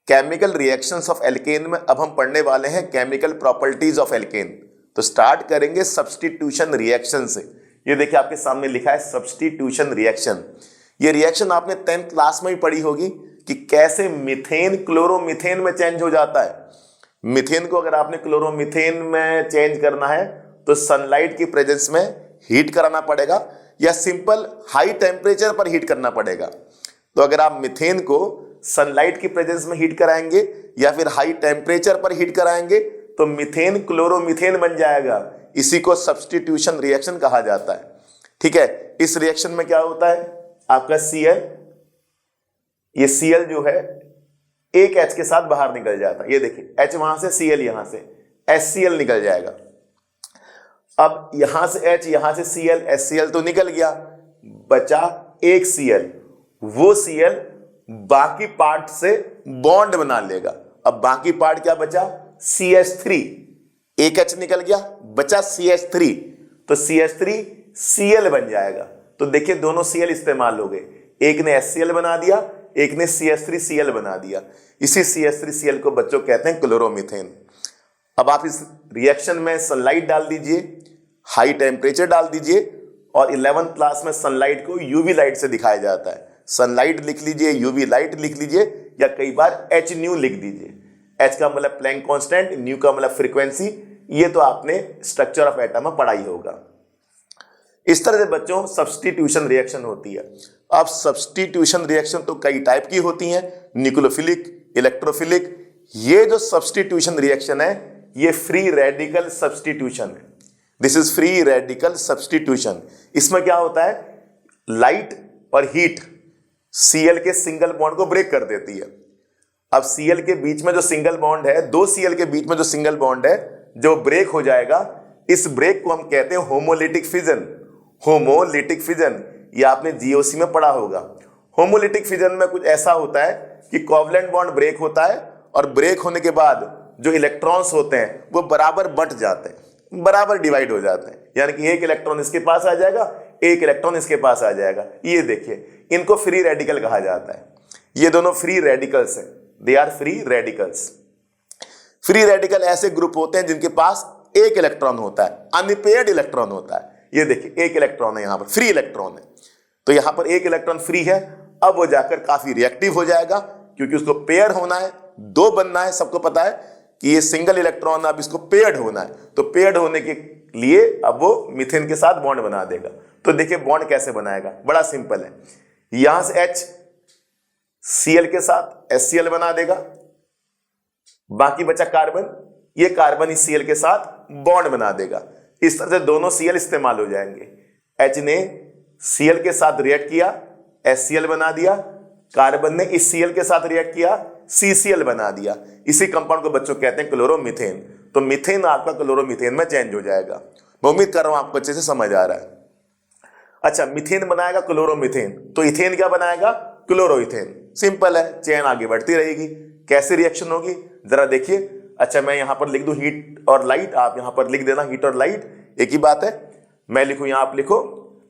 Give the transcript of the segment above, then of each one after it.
Chemical reactions of alkene में अब हम पढ़ने वाले हैं केमिकल प्रॉपर्टीज ऑफ एल्केन। तो स्टार्ट करेंगे सब्स्टिट्यूशन रिएक्शन से। ये देखिए आपके सामने लिखा है सब्स्टिट्यूशन रिएक्शन। ये रिएक्शन आपने 10th क्लास में ही पढ़ी होगी कि कैसे मीथेन क्लोरोमीथेन में चेंज हो जाता है। मीथेन को अगर आपने क्लोरोमीथेन में चेंज करना है तो सनलाइट की प्रेजेंस में हीट कराना पड़ेगा या सिंपल हाई टेम्परेचर पर हीट करना पड़ेगा। तो अगर आप मीथेन को सनलाइट की प्रेजेंस में हीट कराएंगे या फिर हाई टेम्परेचर पर हीट कराएंगे तो मीथेन क्लोरोमीथेन बन जाएगा। इसी को सब्स्टिट्यूशन रिएक्शन कहा जाता है। ठीक है, इस रिएक्शन में क्या होता है आपका Cl, ये Cl जो है एक H के साथ बाहर निकल जाता है। ये देखिए H वहां से, Cl यहां से, HCl निकल जाएगा। अब यहां से H, यहां से Cl, HCl तो निकल गया, बचा एक Cl। वो Cl बाकी पार्ट से बॉन्ड बना लेगा। अब बाकी पार्ट क्या बचा, CH3। एक H निकल गया, बचा CH3, तो CH3 Cl बन जाएगा। तो देखिए दोनों Cl इस्तेमाल हो गए, एक ने HCl बना दिया, एक ने CH3Cl बना दिया। इसी CH3Cl को बच्चों कहते हैं क्लोरोमीथेन। अब आप इस रिएक्शन में सनलाइट डाल दीजिए, हाई टेम्परेचर डाल दीजिए, और 11th क्लास में सनलाइट को यूवी लाइट से दिखाया जाता है। सनलाइट लिख लीजिए, यूवी लाइट लिख लीजिए, या कई बार एच न्यू लिख दीजिए। एच का मतलब प्लैंक कांस्टेंट, न्यू का मतलब फ्रीक्वेंसी। ये तो आपने स्ट्रक्चर ऑफ एटम में पढ़ा ही होगा। इस तरह से बच्चों सब्स्टिट्यूशन रिएक्शन होती है। अब सब्स्टिट्यूशन रिएक्शन तो कई टाइप की होती हैं, न्यूक्लियोफिलिक, इलेक्ट्रोफिलिक। ये जो सब्स्टिट्यूशन रिएक्शन है ये फ्री रेडिकल सब्स्टिट्यूशन है। This is free radical substitution. इसमें क्या होता है, लाइट और हीट Cl के सिंगल बॉन्ड को ब्रेक कर देती है। अब Cl के बीच में जो सिंगल बॉन्ड है, दो Cl के बीच में जो सिंगल बॉन्ड है जो ब्रेक हो जाएगा, इस ब्रेक को हम कहते हैं होमोलिटिक फिजन। होमोलिटिक फिजन, ये आपने जीओसी में पढ़ा होगा। होमोलिटिक फिजन में कुछ ऐसा होता है कि कोवलेंट बॉन्ड ब्रेक होता है और ब्रेक होने के बाद जो इलेक्ट्रॉन्स होते हैं वो बराबर बंट जाते हैं, बराबर डिवाइड हो जाते हैं। यानी कि एक इलेक्ट्रॉन इसके पास आ जाएगा, एक इलेक्ट्रॉन इसके पास आ जाएगा। ये देखिए, इनको फ्री रेडिकल कहा जाता है। ये दोनों फ्री रेडिकल्स हैं, they are free radicals. Free radical ऐसे ग्रुप होते हैं जिनके पास एक इलेक्ट्रॉन होता है, अनपेयर्ड इलेक्ट्रॉन होता है। ये देखिए एक इलेक्ट्रॉन है, यहां पर फ्री इलेक्ट्रॉन है, तो यहां पर एक इलेक्ट्रॉन फ्री है। अब वो जाकर काफी रिएक्टिव हो जाएगा क्योंकि उसको पेयर होना है, दो बनना है। सबको पता है कि ये सिंगल इलेक्ट्रॉन, अब इसको पेयर्ड होना है, तो पेयर्ड होने के लिए अब वो मीथेन के साथ बॉन्ड बना देगा। तो देखिए बॉन्ड कैसे बनाएगा, बड़ा सिंपल है। यहां से H Cl के साथ HCl बना देगा, बाकी बचा कार्बन, ये कार्बन इस Cl के साथ बॉन्ड बना देगा। इस तरह से दोनों Cl इस्तेमाल हो जाएंगे। H ने Cl के साथ रिएक्ट किया, HCl बना दिया, कार्बन ने इस Cl के साथ रिएक्ट किया, CCl बना दिया। इसी कंपाउंड को बच्चों कहते हैं क्लोरोमीथेन। तो मीथेन आपका क्लोरोमीथेन में चेंज हो जाएगा। मैं उम्मीद कर रहा हूं आपको अच्छे से समझ आ रहा है। अच्छा, मीथेन बनाएगा क्लोरोमीथेन, तो इथेन क्या बनाएगा, क्लोरोइथेन। सिंपल है, चेन आगे बढ़ती रहेगी। कैसे रिएक्शन होगी जरा देखिए। अच्छा, मैं यहां पर लिख दूं हीट और लाइट, आप यहां पर लिख देना हीट और लाइट, एक ही बात है। मैं लिखूं यहां, आप लिखो।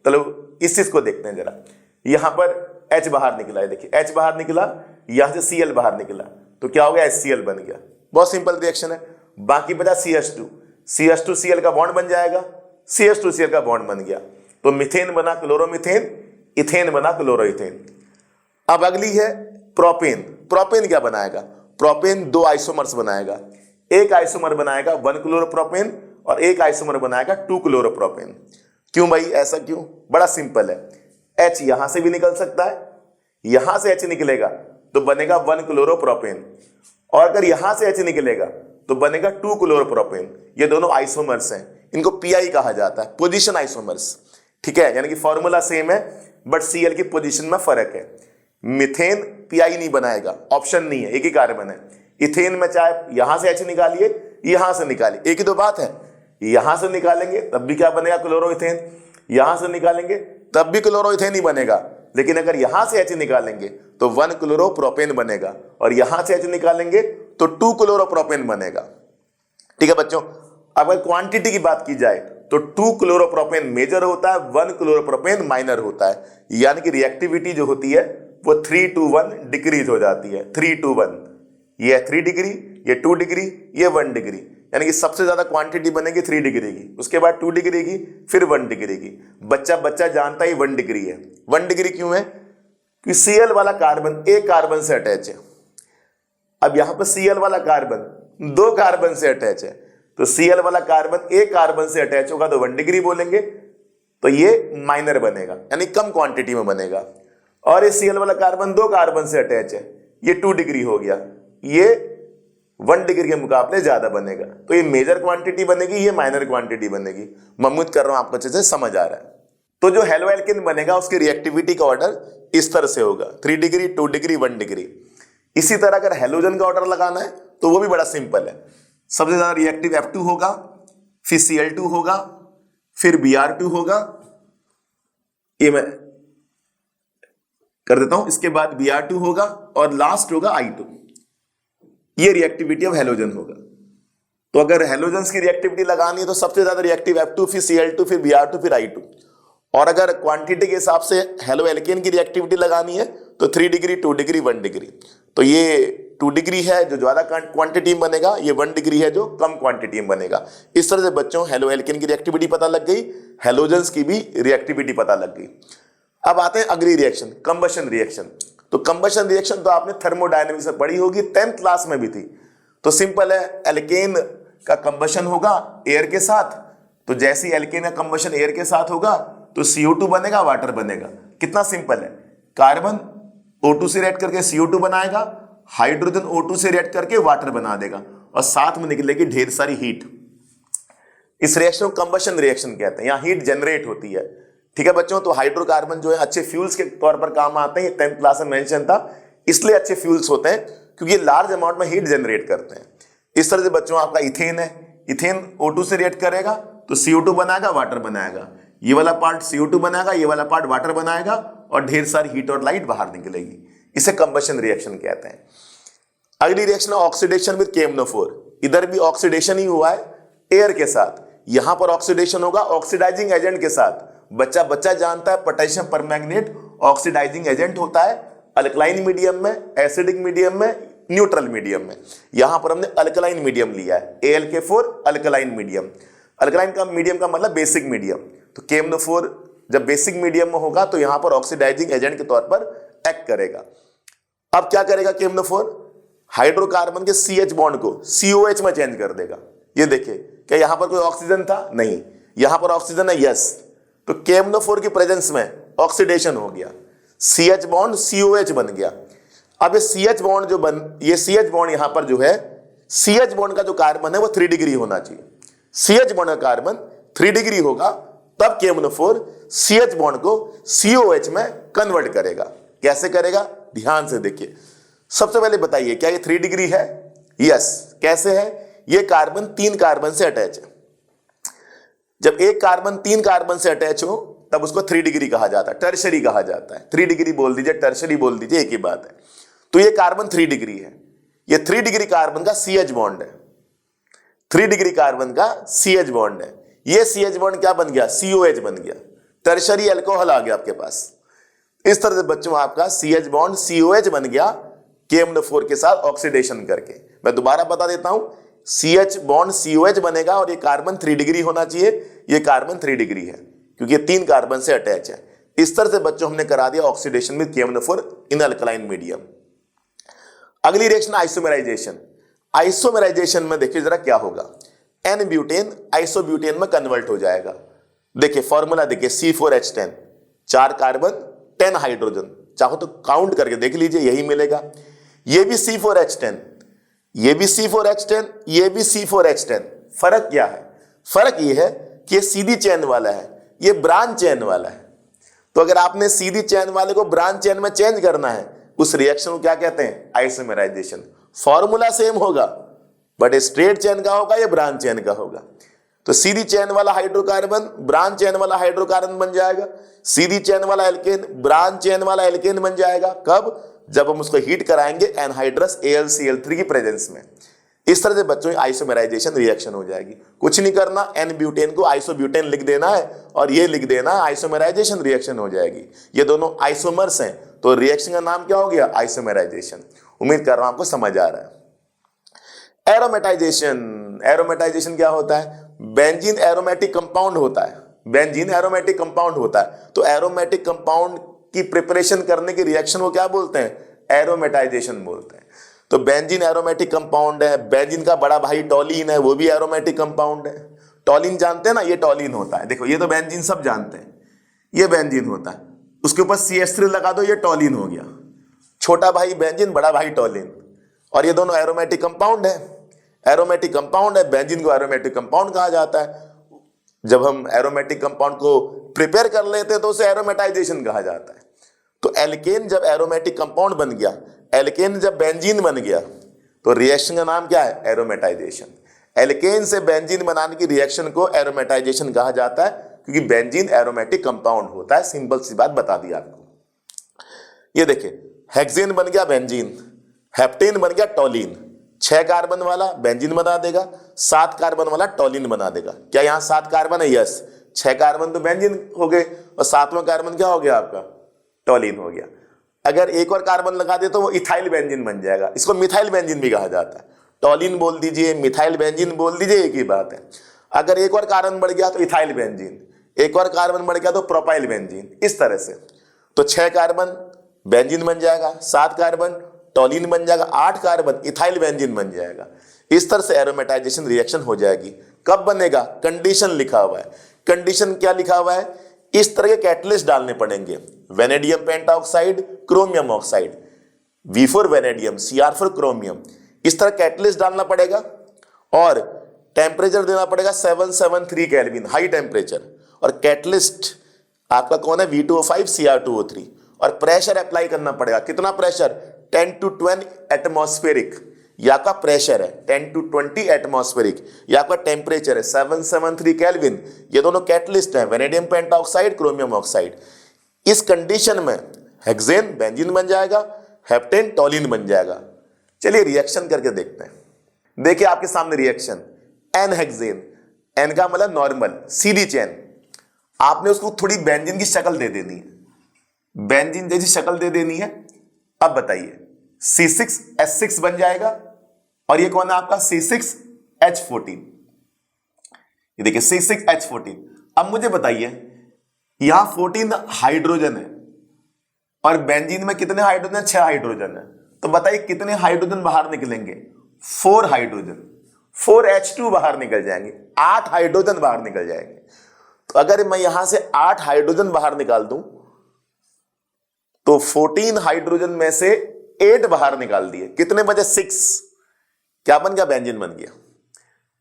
चलो इस चीज को देखते हैं जरा। यहां पर H बाहर निकला है, देखिए H बाहर निकला, यहां से Cl बाहर निकला, तो क्या हो गया, HCl बन गया। बहुत सिंपल रिएक्शन है। बाकी बचा CH2, CH2Cl का बॉन्ड बन जाएगा, CH2Cl का बॉन्ड बन गया, तो मीथेन बना क्लोरोमीथेन, इथेन बना क्लोरोइथेन। अब अगली है प्रोपेन। प्रोपेन क्या बनाएगा, प्रोपेन दो आइसोमर्स बनाएगा। एक आइसोमर बनाएगा 1 क्लोरोप्रोपेन और एक आइसोमर बनाएगा 2 क्लोरोप्रोपेन। क्यों भाई, ऐसा क्यों, बड़ा सिंपल है। H यहां से भी निकल सकता है, यहां से H निकलेगा तो बनेगा 1 क्लोरोप्रोपेन, और अगर यहां से H निकलेगा तो बनेगा 2 क्लोरोप्रोपेन। ये दोनों आइसोमर्स हैं, इनको PI कहा जाता है, पोजीशन आइसोमर्स। ठीक है, यानी कि फॉर्मूला सेम है बट Cl की पोजीशन में फर्क है। मीथेन PI नहीं बनाएगा, ऑप्शन नहीं है, एक ही कार्बन है। इथेन में चाहे यहां से H निकालिए, यहां से निकालिए, एक ही दो बात है। यहां से निकालेंगे तब भी क्या बनेगा, क्लोरोइथेन। यहां से निकालेंगे तब भी क्लोरोइथेन ही बनेगा। लेकिन अगर यहां से H निकालेंगे तो 1 क्लोरोप्रोपेन बनेगा, और यहां से H निकालेंगे तो 2 क्लोरोप्रोपेन बनेगा। ठीक है बच्चों, अगर क्वांटिटी की बात की जाए तो 2 क्लोरोप्रोपेन मेजर होता है, 1 क्लोरोप्रोपेन माइनर होता है। यानी कि रिएक्टिविटी जो होती है वो 3 to 1 डिक्रीज हो जाती है, 3 to 1। ये है 3 डिग्री, ये 2 डिग्री, ये 1 डिग्री, यानी कि सबसे ज्यादा क्वांटिटी बनेगी 3 डिग्री की, उसके बाद 2 डिग्री की, फिर 1 डिग्री की। बच्चा जानता है 1 डिग्री है। 1 डिग्री क्यों है? कि Cl वाला कार्बन एक कार्बन से अटैच है। अब यहां पर Cl वाला कार्बन 2 कार्बन से अटैच है, तो Cl वाला कार्बन एक कार्बन से अटैच होगा तो 1 डिग्री बोलेंगे, तो ये माइनर बनेगा, यानी कम क्वांटिटी में बनेगा। और ये Cl वाला कार्बन 2 कार्बन से अटैच है, ये 2 डिग्री हो गया, ये 1 डिग्री के मुकाबले ज्यादा बनेगा, तो ये मेजर क्वांटिटी बनेगी, ये माइनर क्वांटिटी बनेगी। मैं उम्मीद कर रहा हूं आपको अच्छे से समझ आ रहा है। तो जो हेलो एल्केन बनेगा उसकी रिएक्टिविटी का ऑर्डर इस तरह से होगा, 3 डिग्री, 2 डिग्री, 1 डिग्री। इसी तरह अगर हेलोजन का ऑर्डर लगाना है तो वो भी बड़ा सिंपल है। सबसे ज्यादा रिएक्टिव F2 होगा, फिर Cl2 होगा, फिर Br2 होगा, ये मैं कर देता हूं, इसके बाद Br2 होगा और लास्ट होगा I2। ये रिएक्टिविटी ऑफ हेलोजन होगा। तो अगर हेलोजन्स की रिएक्टिविटी लगानी है तो सबसे ज्यादा रिएक्टिव F2, फिर Cl2, फिर Br2, फिर I2। और अगर क्वांटिटी के हिसाब से हेलो एल्केन की रिएक्टिविटी लगानी है तो 3 डिग्री, 2 डिग्री, 1 डिग्री। तो ये 2 डिग्री है जो ज्यादा क्वांटिटी में बनेगा, ये 1 डिग्री है जो कम क्वांटिटी में बनेगा। इस तरह से बच्चों हेलो एल्केन की रिएक्टिविटी पता लग गई, हेलोजन्स की भी रिएक्टिविटी पता लग गई। अब आते हैं अगली रिएक्शन, कंबशन रिएक्शन। तो कंबशन रिएक्शन तो आपने थर्मोडायनेमिक्स में पढ़ी होगी, 10th क्लास में भी थी। तो सिंपल है, एल्केन का कंबशन होगा एयर के साथ, तो जैसे एल्केन का कंबशन एयर के साथ होगा तो CO2 बनेगा, वाटर बनेगा। कितना सिंपल है, कार्बन O2 से रिएक्ट करके CO2 बनाएगा, हाइड्रोजन O2 से रिएक्ट करके वाटर बना देगा और साथ में निकलेगी ढेर सारी हीट। इस रिएक्शन को कंबशन रिएक्शन कहते हैं, यहाँ हीट जनरेट होती है। ठीक है बच्चों, तो हाइड्रोकार्बन जो है अच्छे फ्यूल्स के तौर पर काम आते हैं, 10th क्लास में मेंशन था, इसलिए अच्छे फ्यूल्स होते हैं क्योंकि ये लार्ज अमाउंट में हीट जनरेट करते हैं। इस तरह से बच्चों आपका इथेन है, इथेन O2 से रिएक्ट करेगा तो CO2 बनाएगा, वाटर बनाएगा, ये वाला पार्ट CO2 बनाएगा, ये वाला पार्ट वाटर बनाएगा और ढेर सारी हीट और लाइट बाहर निकलेगी। इसे कंबशन रिएक्शन कहते हैं। अगली रिएक्शन है ऑक्सीडेशन विद KMnO4। इधर भी ऑक्सीडेशन ही हुआ है एयर के साथ, यहां पर ऑक्सीडेशन होगा ऑक्सीडाइजिंग एजेंट के साथ। बच्चा जानता है पोटेशियम परमैंगनेट ऑक्सीडाइजिंग एजेंट होता है अल्कलाइन मीडियम में, एसिडिक मीडियम में, न्यूट्रल मीडियम में। यहां पर हमने अल्कलाइन मीडियम लिया है, AlK4 अल्कलाइन मीडियम। अल्कलाइन का मीडियम का मतलब बेसिक मीडियम। तो KMnO4 जब बेसिक मीडियम में होगा तो यहां पर ऑक्सीडाइजिंग एजेंट के तौर पर एक्ट करेगा। अब क्या करेगा KMnO4? हाइड्रोकार्बन के CH बॉन्ड को COH में चेंज कर देगा। ये देखिए, क्या यहां पर कोई ऑक्सीजन था? नहीं, यहां पर ऑक्सीजन है, यस। तो KMnO4 की प्रेजेंस में ऑक्सीडेशन हो गया, CH बॉन्ड COH बन गया। अब ये CH बॉन्ड ये CH बॉन्ड यहां पर जो है, CH बॉन्ड का जो कार्बन है वो 3 डिग्री होना चाहिए। CH बॉन्ड का कार्बन 3 डिग्री होगा, तब KMnO4 CH बॉन्ड को COH में कन्वर्ट करेगा। कैसे करेगा? ध्यान से देखिए। सबसे पहले बताइए, क्या ये 3 डिग्री है? यस। कैसे है? ये कार्बन 3 कार्बन से अटैच है। जब एक कार्बन 3 कार्बन से अटैच हो तब उसको 3 डिग्री कहा जाता है, टर्शरी कहा जाता है। 3 डिग्री बोल दीजिए, टर्शरी बोल दीजिए, एक ही बात है। तो ये कार्बन 3 डिग्री है, ये 3 डिग्री कार्बन का CH बॉन्ड है, 3 डिग्री कार्बन का CH बॉन्ड है। ये CH बॉन्ड क्या बन गया? COH बन गया, टर्शरी अल्कोहल आ गया आपके पास। इस तरह से बच्चों आपका CH बॉन्ड COH बन गया KMnO4 के साथ ऑक्सीडेशन करके। मैं दोबारा बता देता हूं, CH बॉन्ड COH बनेगा और ये कार्बन 3 डिग्री होना चाहिए। ये कार्बन 3 डिग्री है क्योंकि ये 3 कार्बन से अटैच है। इस तरह से बच्चों हमने करा दिया oxidation with KMnO4 in alkaline medium. अगली रिएक्शन आइसोमेराइजेशन। आइसोमेराइजेशन में देखिए जरा क्या होगा, N ब्यूटेन आइसोब्यूटेन में कन्वर्ट हो जाएगा। देखिए फॉर्मूला देखिए, C4H10, 4 कार्बन 10 हाइड्रोजन, चाहो तो काउंट करके देख लीजिए, यही मिलेगा। ये भी C4H10, ये भी C4H10, ये भी C4H10। फर्क क्या है? फर्क ये है कि ये सीधी चेन वाला है, ये ब्रांच चेन वाला है। तो अगर आपने सीधी चेन वाले को ब्रांच चेन में चेंज करना है, उस रिएक्शन को क्या कहते हैं? आइसोमेराइजेशन। फॉर्मूला सेम होगा बट स्ट्रेट चेन का होगा या ब्रांच चेन का होगा। तो सीधी चेन वाला हाइड्रोकार्बन ब्रांच चेन वाला हाइड्रोकार्बन बन जाएगा, सीधी चेन वाला एल्केन ब्रांच चेन वाला एल्केन बन जाएगा। कब? जब हम उसको हीट कराएंगे एनहाइड्रस AlCl3 की प्रेजेंस में। इस तरह से बच्चों आइसोमेराइजेशन रिएक्शन हो जाएगी। कुछ नहीं करना, N ब्यूटेन को आइसोब्यूटेन लिख देना है और ये लिख देना आइसोमेराइजेशन रिएक्शन हो जाएगी। ये दोनों आइसोमर्स हैं तो रिएक्शन का नाम क्या हो गया? आइसोमेराइजेशन। उम्मीद कर रहा हूं आपको समझ आ रहा है। एरोमेटाइजेशन, एरोमेटाइजेशन क्या होता है? बेंजीन एरोमेटिक कंपाउंड होता है, बेंजीन एरोमेटिक कंपाउंड होता है, तो एरोमेटिक कंपाउंड की प्रिपरेशन करने की रिएक्शन को क्या बोलते हैं? एरोमेटाइजेशन बोलते हैं। तो बेंजीन एरोमेटिक कंपाउंड है, बेंजीन का बड़ा भाई टॉलीन है, वो भी एरोमेटिक कंपाउंड है। टॉलीन जानते हैं ना, ये टॉलीन होता है, देखो ये तो बेंजीन सब जानते हैं, ये बेंजीन होता है, उसके ऊपर CH3 लगा दो, ये टॉलीन हो गया, छोटा भाई बेंजीन, बड़ा भाई टॉलीन, और ये दोनों एरोमेटिक कंपाउंड है, एरोमेटिक कंपाउंड है, बेंजीन को एरोमेटिक कंपाउंड कहा जाता है। जब हम एरोमेटिक कंपाउंड को प्रिपेयर कर लेते हैं तो उसे एरोमेटाइजेशन कहा जाता है। तो एल्केन जब एरोमेटिक कंपाउंड बन गया, एल्केन जब बेंजीन बन गया, तो रिएक्शन का नाम क्या है? एरोमेटाइजेशन। एल्केन से बेंजीन बनाने की रिएक्शन को एरोमेटाइजेशन कहा जाता है, क्योंकि बेंजीन एरोमेटिक कंपाउंड होता है। सिंपल सी बात बता दी आपको। ये देखिए, हेक्सेन बन गया बेंजीन, हेप्टेन बन गया टॉलीन, 6 कार्बन वाला बेंजीन बना देगा, 7 कार्बन वाला टॉलीन बना देगा। क्या यहाँ 7 कार्बन है? यस। 6 कार्बन तो बेंजीन हो गए और 7वां कार्बन क्या हो गया आपका? टॉलीन हो गया। अगर एक और कार्बन लगा दे तो वो इथाइल बेंजीन बन जाएगा, इसको मिथाइल बेंजीन भी कहा जाता है। टॉलीन बोल दीजिए, मिथाइल बेंजीन बोल दीजिए, एक ही बात है। अगर एक और कार्बन बढ़ गया तो इथाइल बेंजीन, एक और कार्बन बढ़ गया तो प्रोपाइल बेंजीन, इस तरह से। तो 6 कार्बन बेंजीन बन जाएगा, 7 कार्बन टॉलीन बन जाएगा, 8 कार्बन इथाइल बेंजीन बन जाएगा। इस तरह से एरोमेटाइजेशन रिएक्शन हो जाएगी। कब बनेगा? कंडीशन लिखा हुआ है। कंडीशन क्या लिखा हुआ है? इस तरह के कैटलिस्ट डालने पड़ेंगे, vanadium pentoxide, chromium oxide, V4 vanadium, Cr for chromium, इस तरह कैटलिस्ट डालना पड़ेगा और टेम्परेचर देना पड़ेगा 773 केल्विन, हाई टेम्परेचर। और कैटलिस्ट आपका कौन है? V2O5 Cr2O3। और प्रेशर अप्लाई करना पड़ेगा। कितना प्रेशर? 10 to 20 एटमॉस्फेरिक, यह आपका प्रेशर है, 10 to 20 एटमॉस्फेरिक। यह आपका टेम्परेचर है 773 केल्विन। ये दोनों कैटलिस्ट हैं, वेनेडियम पेंटाऑक्साइड, क्रोमियम ऑक्साइड। इस कंडीशन में हेक्सेन बेंजीन बन जाएगा, हेप्टेन टॉलीन बन जाएगा। चलिए रिएक्शन करके देखते हैं। देखिए आपके सामने रिएक्शन, एन हेक्सेन, एन का मतलब नॉर्मल सीधी चेन। आपने उसको थोड़ी बेंजीन की शक्ल दे देनी है, बेंजीन जैसी शक्ल दे देनी है। अब बताइए, C6H6 बन जाएगा और ये कौन है आपका? C6H14। ये देखिए C6H14। अब मुझे बताइए, यहां 14 हाइड्रोजन है और बेंजीन में कितने हाइड्रोजन है? 6 हाइड्रोजन है। तो बताइए कितने हाइड्रोजन बाहर निकलेंगे? 4 हाइड्रोजन, 4H2 बाहर निकल जाएंगे, 8 हाइड्रोजन बाहर निकल जाएंगे। तो अगर मैं यहां से 8 हाइड्रोजन बाहर निकाल दूं तो 14 हाइड्रोजन में से 8 बाहर निकाल दिए, कितने बचे? 6। क्या बन गया? बेंजीन बन गया।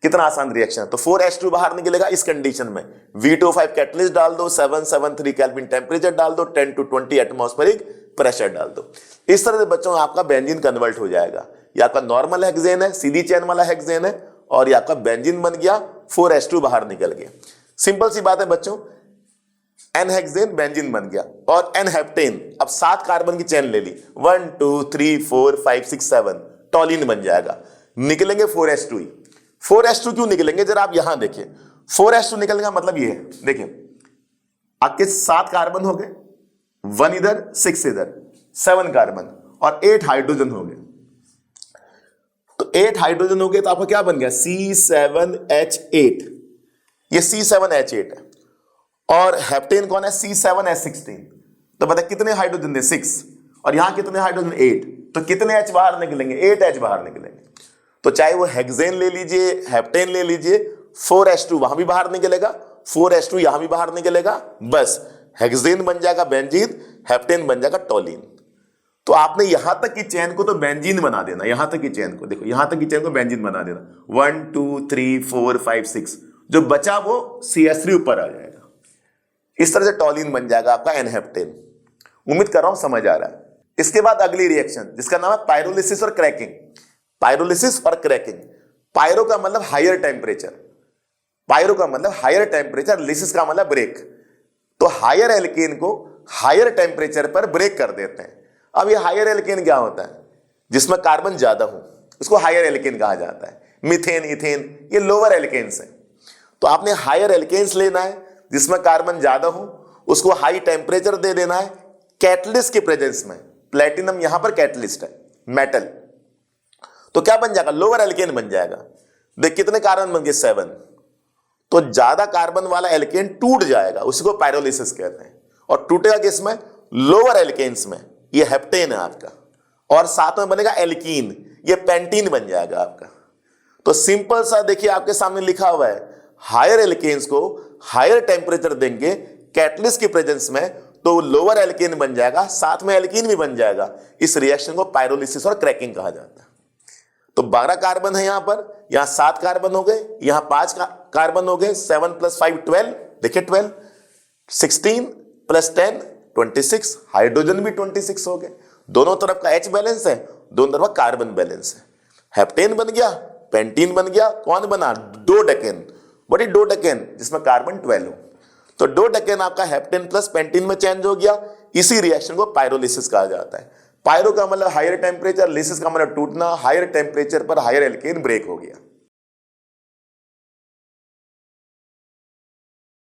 कितना आसान रिएक्शन है। तो 4H2 बाहर निकलेगा इस कंडीशन में। V2O5 कैटलिस्ट डाल दो, 773 केल्विन टेम्परेचर डाल दो, 10 to 20 एटमॉस्फेरिक प्रेशर डाल दो। इस तरह से बच्चों आपका बेंजीन कन्वर्ट हो जाएगा। ये आपका नॉर्मल हेक्सेन है, सीधी चेन वाला हेक्सेन है, और ये आपका बेंजीन बन गया, 4H2 बाहर निकल गया। सिंपल सी बात है बच्चों, एन हेक्सेन बेंजीन बन गया और एन हेप्टेन, अब 7 कार्बन की चेन ले ली, 1 2 3 4 5 6 7, टॉलीन बन जाएगा। निकलेंगे 4H2 ही। 4H2 क्यों निकलेंगे? जरा आप यहां देखिए, 4H2 निकलने का मतलब ये है, देखिए आपके 7 कार्बन हो गए, 1 इधर 6 इधर, 7 कार्बन और 8 हाइड्रोजन हो गए। तो 8 हाइड्रोजन हो गए तो आपका क्या बन गया? C7H8। ये C7H8 है और हेप्टेन कौन है? C7H16। तो बता कितने हाइड्रोजन थे? 6। और यहां कितने हाइड्रोजन? 8। तो कितने H बाहर निकलेंगे? 8H बाहर निकलेंगे। तो चाहे वो हेक्सेन ले लीजिए, हेप्टेन ले लीजिए, 4H2 वहां भी बाहर निकलेगा, 4H2 यहां भी बाहर निकलेगा, बस हेक्सेन बन जाएगा बेंजीन, हेप्टेन बन जाएगा टॉलीन। तो आपने यहां तक की चेन को तो बेंजीन बना देना, यहां तक की चेन को, देखो यहां तक की चेन को बेंजीन बना देना, 1 2 3 4 5 6, जो बचा वो CH3 ऊपर आ जाएगा। इस तरह से टॉलीन बन जाएगा आपका एनहेप्टेन। उम्मीद कर रहा हूं समझ आ रहा है। इसके बाद अगली रिएक्शन जिसका नाम है पायरोलिसिस और क्रैकिंग। पायरोलिसिस और क्रैकिंग, पायरो का मतलब हायर टेम्परेचर, पायरो का मतलब हायर टेम्परेचर, लिसिस का मतलब ब्रेक। तो हायर एल्केन को हायर टेम्परेचर पर ब्रेक कर देते हैं। अब ये हायर एल्केन क्या होता है? जिसमें कार्बन ज्यादा हो उसको हायर एल्केन कहा जाता है। मीथेन, इथेन ये लोअर एल्केन्स हैं। तो आपने हायर एल्केन्स लेना है जिसमें कार्बन ज्यादा हो, उसको हाई टेम्परेचर दे देना है कैटलिस्ट के प्रेजेंस में। प्लेटिनम यहां पर कैटलिस्ट है, मेटल। तो क्या बन जाएगा, लोअर एल्केन बन जाएगा। देख कितने कार्बन बन गए, 7। तो ज्यादा कार्बन वाला एल्केन टूट जाएगा, उसी को पायरोलिसिस कहते हैं। और टूटेगा किसमें, लोअर एल्केन्स में। ये हेप्टेन है आपका, और साथ में बनेगा एल्कीन, ये पेंटीन बन जाएगा आपका। तो सिंपल सा देखिए आपके सामने लिखा हुआ है, हायर एल्केन्स को हायर टेम्परेचर देंगे कैटलिस्ट की प्रेजेंस में, तो लोअर एल्केन बन जाएगा, साथ में एल्कीन भी बन जाएगा। इस रिएक्शन को पायरोलिसिस और क्रैकिंग कहा जाता है। तो 12 कार्बन है यहां पर, यहां 7 कार्बन हो गए, यहां 5 कार्बन हो गए, 7 + 5 12, देखिए 12, 16 + 10 26, हाइड्रोजन भी 26 हो गए। दोनों तरफ का H बैलेंस है, दोनों तरफ का कार्बन बैलेंस है। हेप्टेन बन गया, पेंटीन बन गया, कौन बना, डोडेकेन। बड़ी डोडेकेन जिसमें कार्बन 12 हो। तो डोडेकेन आपका हेप्टेन प्लस पेंटीन में चेंज हो गया। इसी रिएक्शन को पायरोलिसिस कहा जाता है। पायरो का मतलब हायर टेम्परेचर, लिसिस का मतलब टूटना। हायर टेम्परेचर पर हायर एल्केन ब्रेक हो गया।